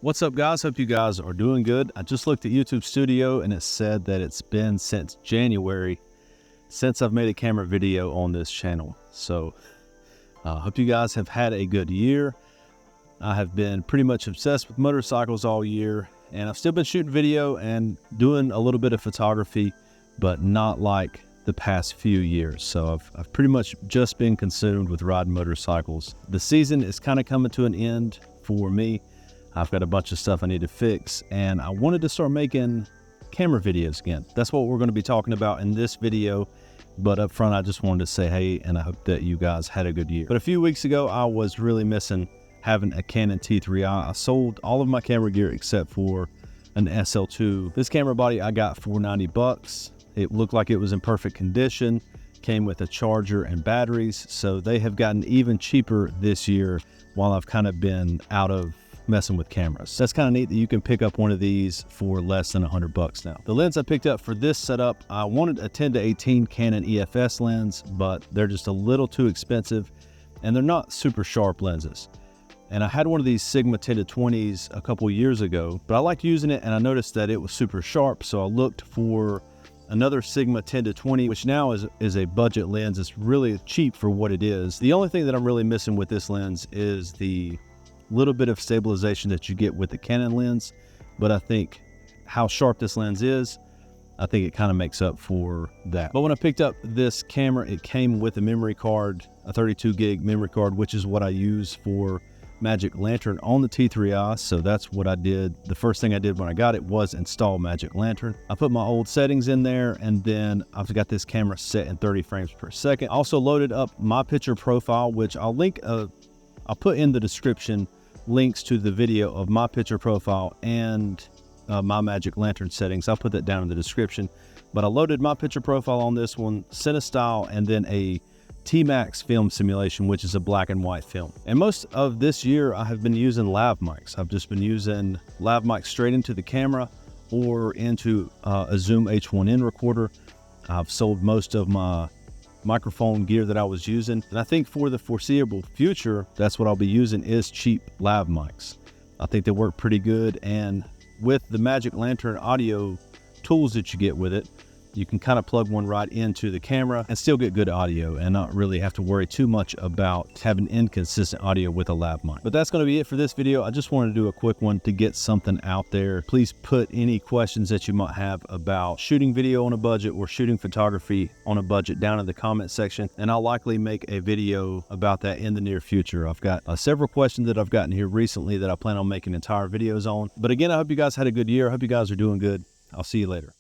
What's up, guys? Hope you guys are doing good. I just looked at YouTube Studio and it said that it's been since January since I've made a camera video on this channel. So hope you guys have had a good year. I have been pretty much obsessed with motorcycles all year, and I've still been shooting video and doing a little bit of photography, but not like the past few years. So I've pretty much just been consumed with riding motorcycles. The season is kind of coming to an end for me. I've got a bunch of stuff I need to fix, and I wanted to start making camera videos again. That's what we're going to be talking about in this video. But up front, I just wanted to say hey, and I hope that you guys had a good year. But a few weeks ago, I was really missing having a Canon T3i. I sold all of my camera gear except for an SL2. This camera body I got for $90. It looked like it was in perfect condition, came with a charger and batteries, so they have gotten even cheaper this year while I've kind of been out of messing with cameras. That's kind of neat that you can pick up one of these for less than $100 now. The lens I picked up for this setup, I wanted a 10-18 Canon EFS lens, but they're just a little too expensive and they're not super sharp lenses. And I had one of these Sigma 10-20s a couple years ago, but I liked using it and I noticed that it was super sharp, so I looked for another Sigma 10-20, which now is a budget lens. It's really cheap for what it is. The only thing that I'm really missing with this lens is the little bit of stabilization that you get with the Canon lens, but I think how sharp this lens is, I think it kind of makes up for that. But when I picked up this camera, it came with a memory card, a 32 gig memory card, which is what I use for Magic Lantern on the T3i. So that's what I did. The first thing I did when I got it was install Magic Lantern. I put my old settings in there, and then I've got this camera set in 30 frames per second. I also loaded up my picture profile, which I'll link, I'll put in the description links to the video of my picture profile and my Magic Lantern settings. I'll put that down in the description. But I loaded my picture profile on this one, Cinestyle, and then a T-Max film simulation, which is a black and white film. And most of this year, I have been using lav mics. I've just been using lav mics straight into the camera or into a Zoom H1N recorder. I've sold most of my microphone gear that I was using, and I think for the foreseeable future, that's what I'll be using is cheap lav mics. I think they work pretty good, and with the Magic Lantern audio tools that you get with it, you can kind of plug one right into the camera and still get good audio and not really have to worry too much about having inconsistent audio with a lav mic. But that's going to be it for this video. I just wanted to do a quick one to get something out there. Please put any questions that you might have about shooting video on a budget or shooting photography on a budget down in the comment section, and I'll likely make a video about that in the near future. I've got several questions that I've gotten here recently that I plan on making entire videos on. But again, I hope you guys had a good year. I hope you guys are doing good. I'll see you later.